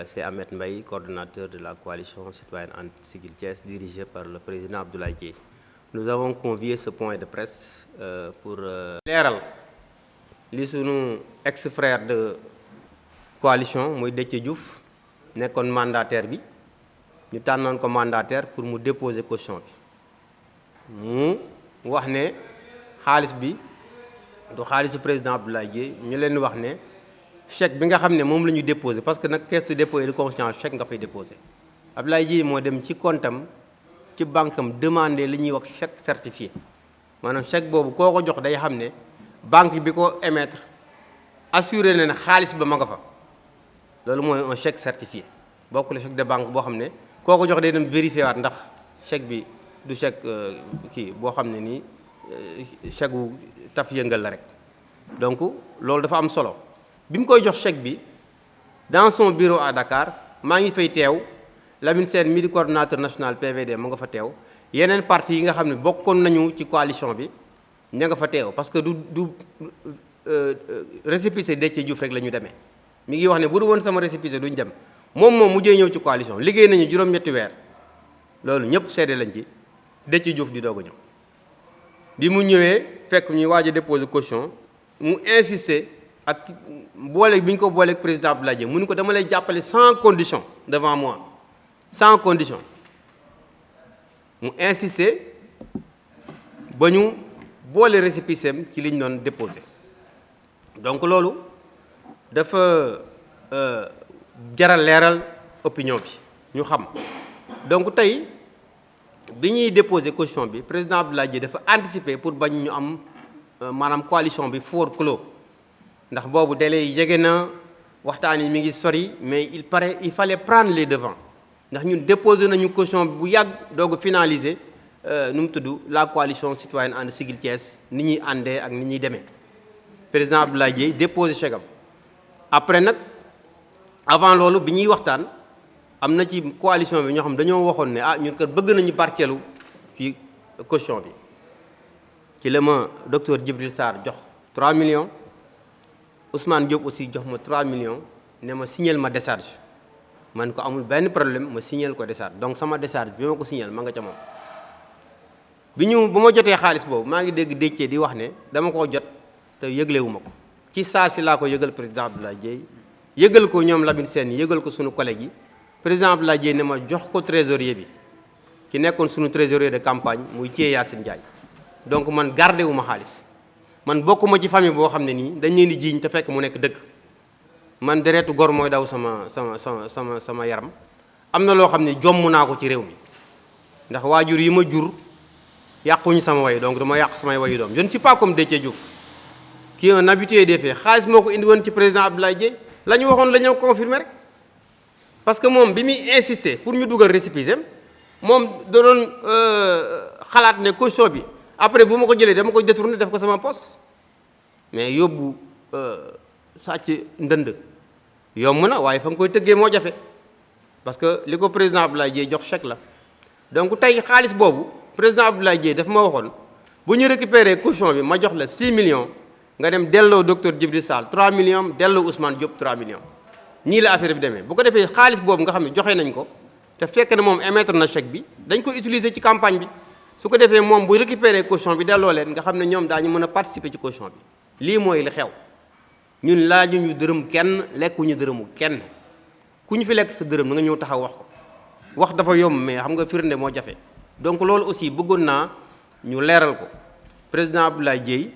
c'est Ahmed Mbaye, coordonnateur de la coalition citoyenne And Siggil Thiès, dirigée par le président Abdoulaye Dièye. Nous avons convié ce point de presse pour leeral li sunu ex-frère de coalition muy Déthié Diouf nekkoon mandataire bi ñu tànnoon ko mandataire pour mu déposer caution bi mu wax ne xaalis bi du xaalisu président Abdoulaye Dièye ñu leen wax ne chèque bi nga xam ne moom la ñu déposé parce que nag caisse de dépôt et de consignation chèque nga fay déposé Abdoulaye Dièye moo dem ci comptam ci banque am demandé li ñuy wax chèque certifié maanaam chèque boobu koo ko jox day xam ne banque bi ko émettre assuré na ne xaalis ba ma nga fa loolu mooy un chèque certifié bokkul chèque de banque boo xam ne koo ko jox day dem vérifié waat ndax chèque bi du chèque kii boo xam ne nii chèque wu taf yëngal la rek donc loolu dafa am solo bi mu koy jox chèque bi dans son bureau à Dakar maa ngi fay teew Lamine Sène mi di coordonnateur national PVD mu nga fa teew yeneen parti yi nga xam ne bokkoon nañu ci coalition bi ña nga fa teew parce que du récépissé Déthié Diouf rek la ñu demee mi ngi wax ne bu du woon sama récépissé duñ dem moom mujjee ñëw ci coalition liggéey nañu juróom-ñetti weer loolu ñëpp seede lañ ci Déthié Diouf di doog a ñëw bi mu ñëwee fekk ñu waaj a déposer caution mu insister ak boole bi ñu ko booleeg président Abdoulaye Dièye mu ni ko dama lay jàppale sans condition devant moi sans condition mu insister ba ñu boole récépissé am ci li ñu doon déposé donc loolu dafa jaral leeral opinion bi ñu xam donc tey bi ñuy déposé caution bi président Abdoulaye Dièye dafa anticiper pour bañ ñu am maanaam coalition bi fort clos ndax boobu délai yi jege na waxtaan yi mi ngi sori mais il fallait prendre les devants ndax ñun déposé nañu caution bi bu yàgg doog a finaliser nu mu tudd la coalition citoyenne And Siggil Thiès ni ñuy àndee ak ni ñuy demee président Abdoulaye Dièye déposé chèque am après nag avant loolu bi ñuy waxtaan am na ci coalition bi ñoo xam dañoo waxoon ne ñun kat bëgg nañu barkeelu ci caution bi ci la ma docteur Djibril Sarr jox 3 millions Ousmane Diop aussi jox ma 3 millions ne ma signal ma décharge man ko amul benn problème ma signal ko décharge donc sama décharge bi ma ko signal ma nga ca moom ba ma jotee xaalis boobu maa ngi dégg Déthié di wax ne dama koo jot te yëglewu ma ko ci saa si laa ko yëgal président Abdoulaye Dièye yëgal ko ñoom Lamine Sène yëgal ko sunu collègue yi président Abdoulaye Dièye ne ma jox ko trésorier bi ki nekkoon sunu trésorier de campagne muy Thié Yacine Ndiaye donc man gardé wu ma xaalis man bokkuma ci famille boo xam ne nii dañ leen di jiiñ te fekk mu nekk dëgg man deretu gor mooy daw sama yaram am na loo xam ne jomm naa ko ci réew mi ndax waajur yi ma jur yàquñu sama way donc dama yàq samay wayu doom je ne suis pas comme Déthié Diouf qui est un habitué des faits xaalis moo ko indi woon ci président Abdoulaye Dièye la ñu waxoon la ñëw confirmer rek parce que moom bi muy insister pour ñu dugal récépissé moom da doon xalaat ne caution bi après bu ma ko jëlee dama ko détourné def ko sama poste mais yóbbu sàcc ndënd yomb na waaye fa nga koy tëggee moo jafe parce que li ko président Abdoulaye Dièye jox chèque la donc tey xaalis boobu président Abdoulaye Dièye daf ma waxoon bu ñu récupérer caution bi ma jox la 6 millions nga dem delloo docteur Djibril Sall 3 millions delloo Ousmane Diop 3 millions nii la affaire bi demee bu ko defee xaalis boobu nga xam ne joxe nañ ko te fekk ne moom émettre na chèque bi dañ ko utiliser ci campagne bi su ko defee moom bu récupérer caution bi delloo leen nga xam ne ñoom daañu mën a participer ci caution bi lii mooy li xew ñun laajuñu dërëm kenn lekkuñu dërëmu kenn ku ñu fi lekk sa dërëm na nga ñëw taxaw wax ko wax dafa yomb mais xam nga firnde moo jafe donc loolu aussi bëggoon naa ñu leeral ko président Abdoulaye Dièye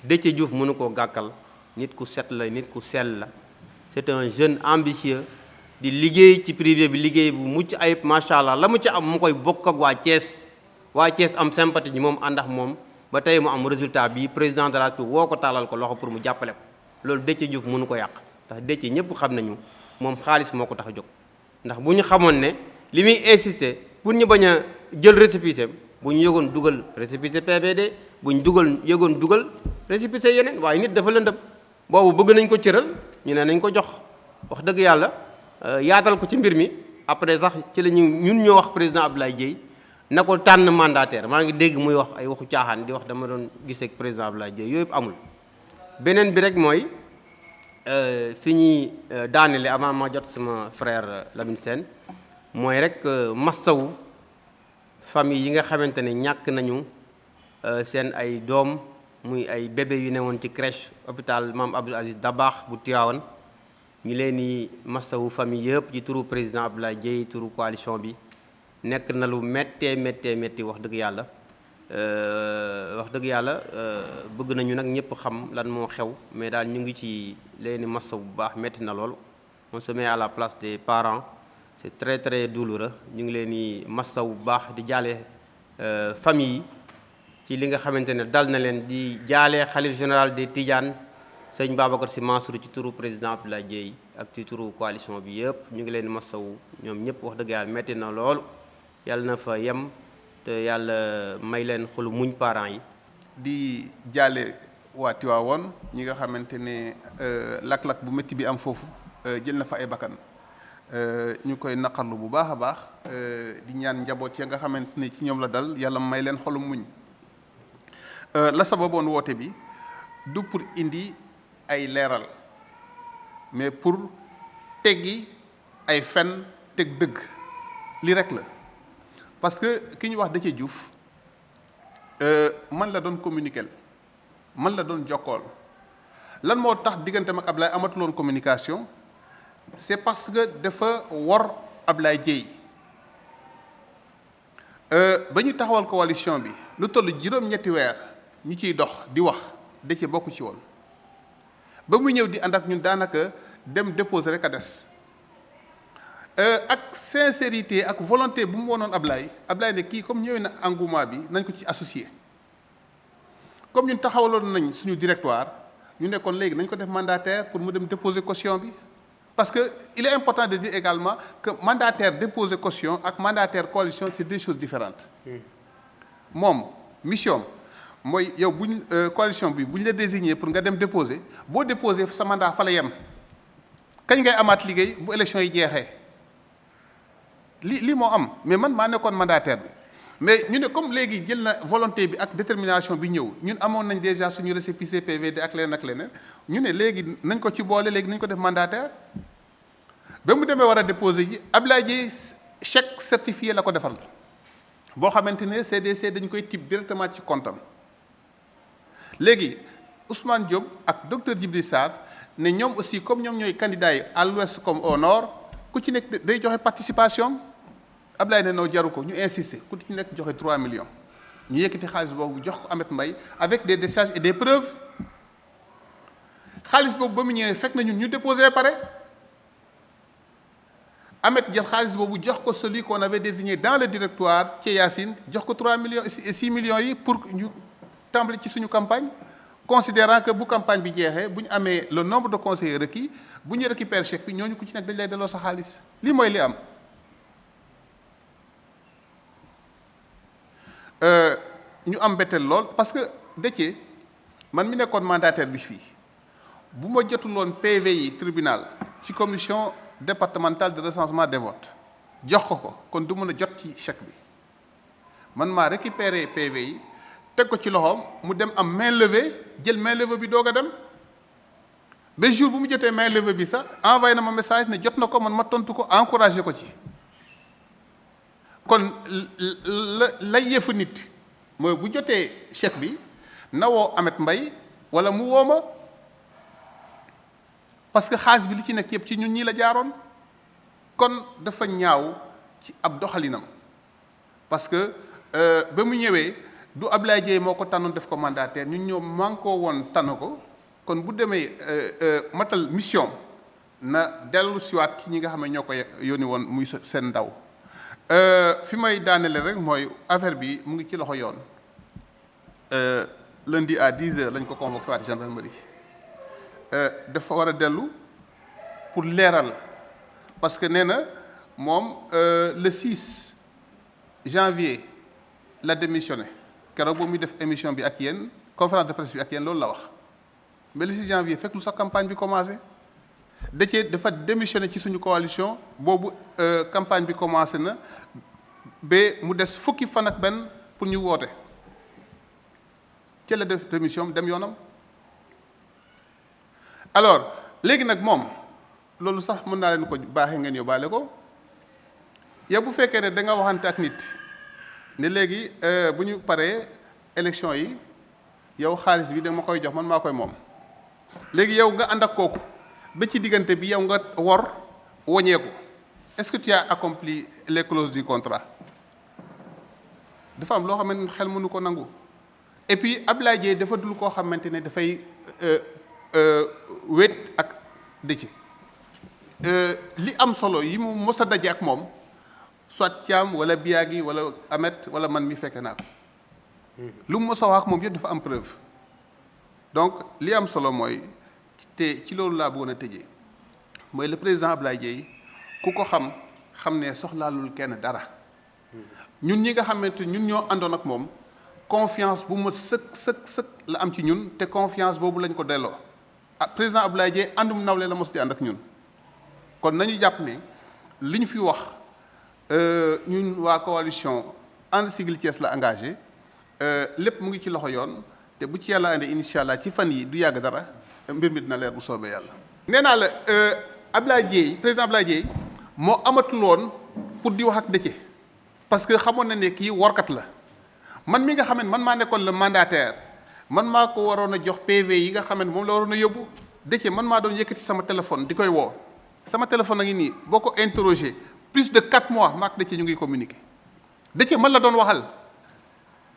Déthié Diouf mënu koo gàkkal nit ku set la nit ku sell la c'est un jeune ambitieux di liggéey ci privé bi liggéey bu mucc ayib macha allah la mu ci am mu koy bokk ak waa Thiès am sympathie ñi moom ànd ak moom ba tey mu am résultat bi président de la République woo ko taalal ko loxo pour mu jàppale ko loolu Déthié Diouf mënu ko yàq ndax Déthié ñëpp xam nañu moom xaalis moo ko tax a jóg ndax bu ñu xamoon ne li muy insister pour ñu bañ a jël récépissé bu ñu yëgoon dugal récépissé PVD bu ñu yëgoon dugal récépissé yeneen waaye nit dafa lëndëm boobu bëgg nañ ko cëral ñu ne nañ ko jox wax dëgg yàlla yaatal ko ci mbir mi après sax ci la ñun ñoo wax président Abdoulaye Dièye na ko tànn mandataire maa ngi dégg muy wax ay waxu caaxaan di wax dama doon gisee ak président Abdoulaye Dièye yooyu yëpp amul beneen bi rek mooy fi ñuy daanele avant ma jot sama frère Lamine Sène mooy rek massawu famille yi nga xamante ne ñàkk nañu seen ay doom muy ay bébé yu newoon ci crèche hôpital Mame Abdoul Aziz Dabakh bu Tivaouane ñu leen di massawu famille yëpp ci turu président Abdoulaye Dièye turu coalition bi nekk na lu méttee métti wax dëgg yàlla bëgg nañu nag ñëpp xam lan moo xew mais daal ñu ngi ci leen di massawu bu baax métti na lool on se met à la place des parents c'est très douloureux ñu ngi leen di massawu bu baax di jaale famille yi ci li nga xamante ne dal na leen di jaale xalif général des Tidianes sëñ Babacar Sy Mansour ci turu président Abdoulaye Dièye ak ci turu coalition bi yëpp ñu ngi leen di massawu ñoom ñëpp wax dëgg yàlla métti na lool yàlla na fa yem te yàlla may leen xolu muñ parents yi. di jaale waa Tivaouane ñi nga xamante ne lakk-lakk bu métti bi am foofu jël na fa ay bakkan ñu koy naqarlu bu baax a baax di ñaan njaboot ya nga xamante ne ci ñoom la dal yàlla may leen xolu muñ. la sababoon woote bi du pour indi ay leeral mais pour teggi ay fen teg dëgg li rek la parce que ki ñu wax Déthié Diouf man la doon communiquer man la doon jokkool lan moo tax digganteem ak Ablaye amatuloon communication c'est parce que dafa wor Ablaye Dièye ba ñu taxawal coalition bi lu toll juróom-ñetti weer ñu ciy dox di wax Déthié bokku ci woon ba muy ñëw di ànd ak ñun daanaka dem déposer rek a des ak sincérité ak volonté bu mu wonoon Ablaye ne kii comme ñëwee na engouement bi nañ ko ci associé comme ñun taxawaloon nañ suñu directoire ñu nekkoon léegi nañ ko def mandataire pour mu dem déposer caution bi parce que il est important de dire également que mandataire déposer caution ak mandataire coalition c'est deux choses différentes moom mission mooy yow buñ coalition bi bu ñu la désigné pour nga dem déposer boo déposer sa mandat fa la yem kañ ngay amaat liggéey bu élection yi jeexee lii moo am mais man maa nekkoon mandataire bi mais ñu ne comme léegi jël na volonté bi ak détermination bi ñëw ñun amoon nañ déjà suñu récépissé PVD ak leneen ñu ne léegi nañ ko ci boole léegi nañ ko def mandataire ba mu demee war a déposer ji Abdoulaye Dièye chèque certifié la ko defal boo xamante ne CDC dañ koy type directement ci compte am léegi Ousmane Diop ak docteur Djibril Sarr ne ñoom aussi comme ñoom ñooy candidats yi à l'ouest comme au nord ku ci nekk day joxe participation Ablaye ne noo jaru ko ñu insister ku ci nekk joxe 3 millions ñu yëkkati xaalis boobu jox ko Ahmed Mbaye avec des décharges et des preuves xaalis boobu ba mu ñëwee fekk na ñun ñu déposé pare Ahmed jël xaalis boobu jox ko celui qu'on avait désigné dans le directoire ci Yacine jox ko 3 millions et 6 millions yi pour ñu tàmbali ci suñu campagne considérant que bu campagne bi jeexee bu ñu amee le nombre de conseillers requis bu ñu récupérer chèque bi ñooñu ku ci nekk dañ lay delloo sa xaalis lii mooy li am. ñu am mbetteel lool parce que Déthié man mi nekkoon mandataire bi fii bu ma jotuloon PV yi tribunal ci commission départementale de recensement des votes jox ko kon du mën a jot ci chèque bi man maa récupérer PV yi teg ko ci loxoom mu dem am main levée jël main levée bi doog a dem ba jour bu mu jotee main levée bi sax envoyé na ma message ne jot na ko man ma tontu ko encouragé ko ci kon lay yëfu nit mooy bu jotee chèque bi na woo Ahmed Mbaye wala mu woo ma parce que xaalis bi li ci nekk yëpp ci ñun ñii la jaaroon kon dafa ñaaw ci ab doxalinam parce que ba mu ñëwee du Ablaye Dièye moo ko tànnoon def ko mandataire ñun ñoo mànkoo woon tànn ko kon bu demee matal mission na dellu siwaat ci ñi nga xam ne ñoo ko yónni woon muy seen ndaw fi may daanele rek mooy affaire bi mu ngi ci loxo yoon lundi à 10h lañ ko convoqué waat gendarmerie dafa war a dellu pour leeral parce que nee na moom le 6 janvier la démissionné keroog boobu muy def émission bi ak yéen conférence de presse bi ak yéen loolu la wax mais le 6 janvier fekk lu sax campagne bi commencé Déthié dafa démissionné ci suñu coalition boobu campagne bi commencé na ba mu des fukki fan ak benn pour ñu woote ci la def démission dem yoonam alors léegi nag moom loolu sax mën naa leen ko baaxee ngeen yóbbaale ko yow bu fekkee ne da nga waxante ak nit ne léegi bu ñu paree élection yi yow xaalis bi da ma koy jox man maa koy moom léegi yow nga ànd ak kooku ba ci diggante bi yow nga wor woñeeku est-ce que tu as accompli les clauses du contrat dafa am loo xamante ne xel mënu ko nangu et puis Abdoulaye Dièye dafa dul koo xamante ne dafay wéet ak Déthié li am solo yi mu mos a daje ak moom soit Thiam wala Biagui wala Ahmed wala man mi fekke naa ko lu mu mos a wax ak moom yëpp dafa am preuve donc li am solo mooy te ci loolu laa bëggoon a tëjee mooy le président Abdoulaye Dièye ku ko xam ne soxlaalul kenn dara ñun ñi nga xamante ñun ñoo àndoon ak moom confiance bu ma sëkk la am ci ñun te confiance boobu lañ ko delloo président Abdoulaye Dièye àndum nawle la mos di ànd ak ñun kon nañu jàpp ne li ñu fi wax ñun waa coalition ànd Siggil Thiès la engagé lépp mu ngi ci loxo yoon te bu ci yàlla andi incha allah ci fan yi du yàgg dara mbir mi dina leer bu soobee yàlla. nee naa la Abdoulaye Dièye président Abdoulaye Dièye moo amatul woon pour di wax ak Déthié parce que xamoon na ne kii workat la man mi nga xam ne man maa nekkoon le mandataire man maa ko waroon a jox PV yi nga xam ne moom la waroon a yóbbu Déthié man maa doon yëkkati sama téléphone di koy woo sama téléphone a ngi nii boo ko interroger plus de 4 mois maak Déthié ñu ngi communiquer Déthié man la doon waxal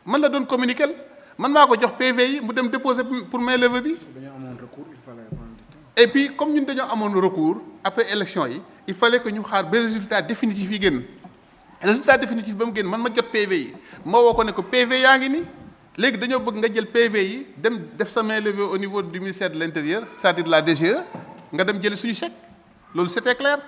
man la doon communiquer man maa ko jox PV yi mu dem déposer pour mainlevée bi. dañoo amoon recours il fallait prendre du temps. et puis comme ñun dañoo amoon recours après élection yi il fallait que ñu xaar ba résultat définitif yi génn résultat définitif ba mu génn man ma jot PV yi ma woo ko ne ko PV yaa ngi nii léegi dañoo bëgg nga jël PV yi dem def sa mainlevée au niveau du ministère de l'Intérieur c'est-à-dire la DGE nga dem jëli suñu chèque loolu c'était clair.